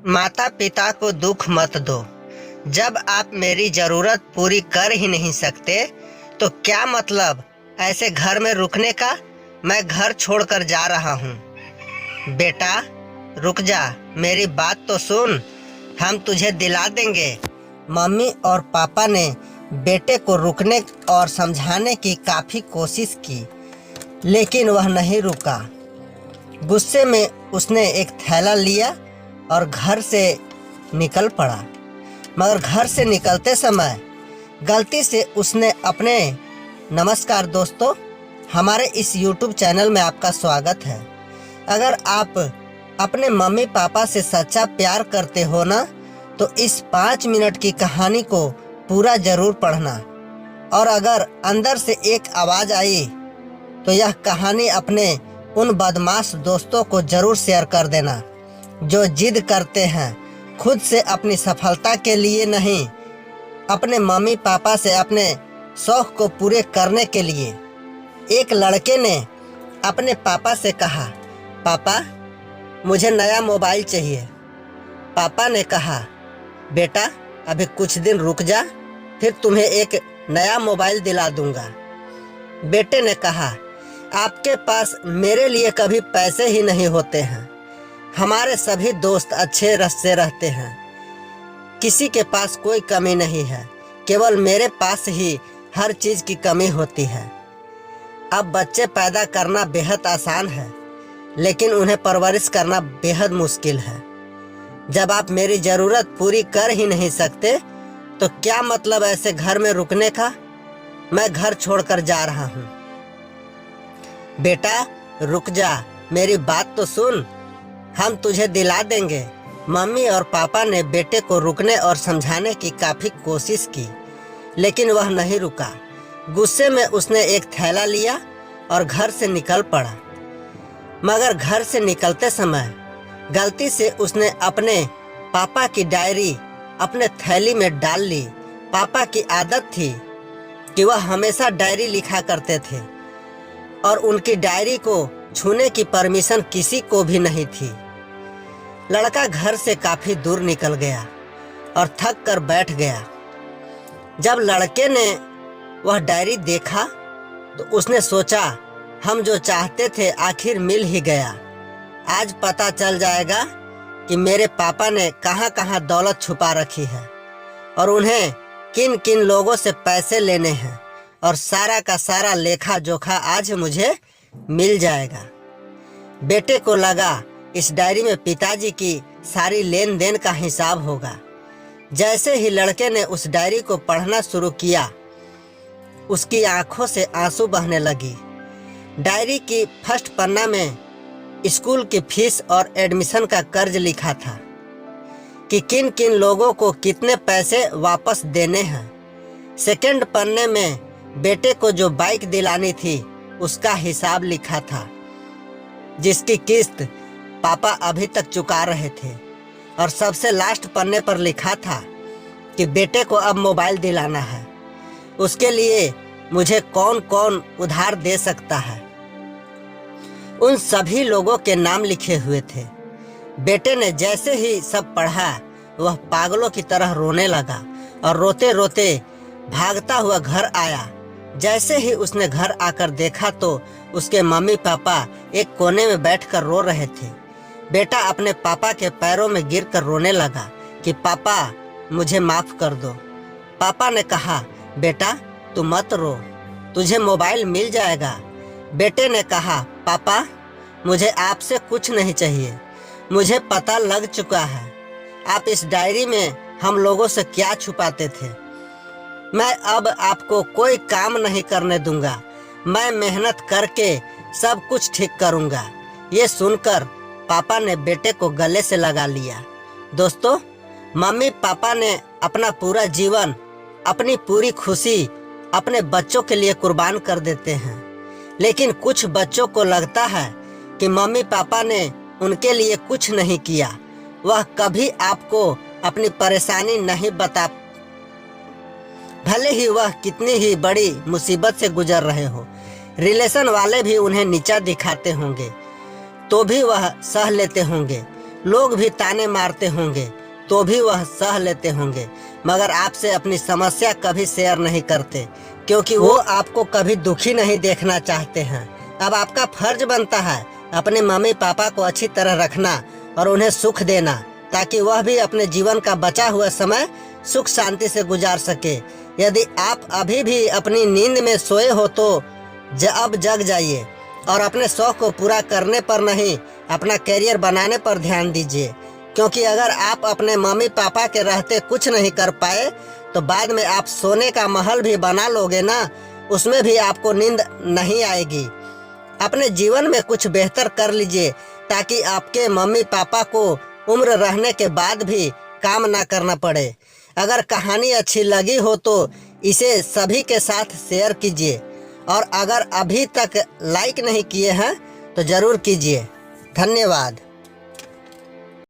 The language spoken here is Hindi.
माता पिता को दुख मत दो। जब आप मेरी जरूरत पूरी कर ही नहीं सकते तो क्या मतलब ऐसे घर में रुकने का। मैं घर छोड़कर जा रहा हूँ। बेटा रुक जा, मेरी बात तो सुन। हम तुझे दिला देंगे। मम्मी और पापा ने बेटे को रुकने और समझाने की काफ़ी कोशिश की, लेकिन वह नहीं रुका। गुस्से में उसने एक थैला लिया और घर से निकल पड़ा। मगर घर से निकलते समय गलती से उसने अपने नमस्कार दोस्तों, हमारे इस YouTube चैनल में आपका स्वागत है। अगर आप अपने मम्मी पापा से सच्चा प्यार करते हो ना, तो इस 5 मिनट की कहानी को पूरा ज़रूर पढ़ना। और अगर अंदर से एक आवाज़ आई तो यह कहानी अपने उन बदमाश दोस्तों को ज़रूर शेयर कर देना जो जिद करते हैं खुद से अपनी सफलता के लिए नहीं, अपने मम्मी पापा से अपने शौक़ को पूरे करने के लिए। एक लड़के ने अपने पापा से कहा, पापा मुझे नया मोबाइल चाहिए। पापा ने कहा, बेटा अभी कुछ दिन रुक जा, फिर तुम्हें एक नया मोबाइल दिला दूंगा। बेटे ने कहा, आपके पास मेरे लिए कभी पैसे ही नहीं होते हैं। हमारे सभी दोस्त अच्छे से रहते हैं, किसी के पास कोई कमी नहीं है, केवल मेरे पास ही हर चीज़ की कमी होती है। अब बच्चे पैदा करना बेहद आसान है, लेकिन उन्हें परवरिश करना बेहद मुश्किल है। जब आप मेरी ज़रूरत पूरी कर ही नहीं सकते तो क्या मतलब ऐसे घर में रुकने का। मैं घर छोड़कर जा रहा हूँ। बेटा रुक जा, मेरी बात तो सुन। हम तुझे दिला देंगे। मम्मी और पापा ने बेटे को रुकने और समझाने की काफ़ी कोशिश की, लेकिन वह नहीं रुका। गुस्से में उसने एक थैला लिया और घर से निकल पड़ा। मगर घर से निकलते समय गलती से उसने अपने पापा की डायरी अपने थैली में डाल ली। पापा की आदत थी कि वह हमेशा डायरी लिखा करते थे और उनकी डायरी को छूने की परमिशन किसी को भी नहीं थी। लड़का घर से काफ़ी दूर निकल गया और थक कर बैठ गया। जब लड़के ने वह डायरी देखा तो उसने सोचा, हम जो चाहते थे आखिर मिल ही गया। आज पता चल जाएगा कि मेरे पापा ने कहाँ कहाँ दौलत छुपा रखी है और उन्हें किन किन लोगों से पैसे लेने हैं, और सारा का सारा लेखा जोखा आज मुझे मिल जाएगा। बेटे को लगा इस डायरी में पिताजी की सारी लेन देन का हिसाब होगा। जैसे ही लड़के ने उस डायरी को पढ़ना शुरू किया, उसकी आंखों से आंसू बहने लगी। डायरी की फर्स्ट पन्ना में स्कूल की फीस और एडमिशन का कर्ज लिखा था कि किन किन लोगों को कितने पैसे वापस देने हैं। सेकंड पन्ने में बेटे को जो बाइक दिलानी थी उसका हिसाब लिखा था, जिसकी किस्त पापा अभी तक चुका रहे थे। और सबसे लास्ट पन्ने पर लिखा था कि बेटे को अब मोबाइल दिलाना है, उसके लिए मुझे कौन कौन उधार दे सकता है। उन सभी लोगों के नाम लिखे हुए थे। बेटे ने जैसे ही सब पढ़ा, वह पागलों की तरह रोने लगा और रोते रोते भागता हुआ घर आया। जैसे ही उसने घर आकर देखा तो उसके मम्मी पापा एक कोने में बैठकर रो रहे थे। बेटा अपने पापा के पैरों में गिरकर रोने लगा कि पापा मुझे माफ़ कर दो। पापा ने कहा, बेटा तू मत रो, तुझे मोबाइल मिल जाएगा। बेटे ने कहा, पापा मुझे आपसे कुछ नहीं चाहिए, मुझे पता लग चुका है आप इस डायरी में हम लोगों से क्या छुपाते थे। मैं अब आपको कोई काम नहीं करने दूंगा, मैं मेहनत करके सब कुछ ठीक करूंगा। ये सुनकर पापा ने बेटे को गले से लगा लिया। दोस्तों, मम्मी पापा ने अपना पूरा जीवन, अपनी पूरी खुशी अपने बच्चों के लिए कुर्बान कर देते हैं, लेकिन कुछ बच्चों को लगता है कि मम्मी पापा ने उनके लिए कुछ नहीं किया। वह कभी आपको अपनी परेशानी नहीं बता, भले ही वह कितनी ही बड़ी मुसीबत से गुजर रहे हो। रिलेशन वाले भी उन्हें नीचा दिखाते होंगे तो भी वह सह लेते होंगे। लोग भी ताने मारते होंगे तो भी वह सह लेते होंगे, मगर आपसे अपनी समस्या कभी शेयर नहीं करते, क्योंकि वो आपको कभी दुखी नहीं देखना चाहते हैं। अब आपका फर्ज बनता है अपने मम्मी पापा को अच्छी तरह रखना और उन्हें सुख देना, ताकि वह भी अपने जीवन का बचा हुआ समय सुख शांति से गुजार सके। यदि आप अभी भी अपनी नींद में सोए हो तो अब जग जाइए और अपने शौक को पूरा करने पर नहीं, अपना करियर बनाने पर ध्यान दीजिए, क्योंकि अगर आप अपने मम्मी पापा के रहते कुछ नहीं कर पाए तो बाद में आप सोने का महल भी बना लोगे ना, उसमें भी आपको नींद नहीं आएगी। अपने जीवन में कुछ बेहतर कर लीजिए, ताकि आपके मम्मी पापा को उम्र रहने के बाद भी काम ना करना पड़े। अगर कहानी अच्छी लगी हो तो इसे सभी के साथ शेयर कीजिए, और अगर अभी तक लाइक नहीं किए हैं तो ज़रूर कीजिए। धन्यवाद।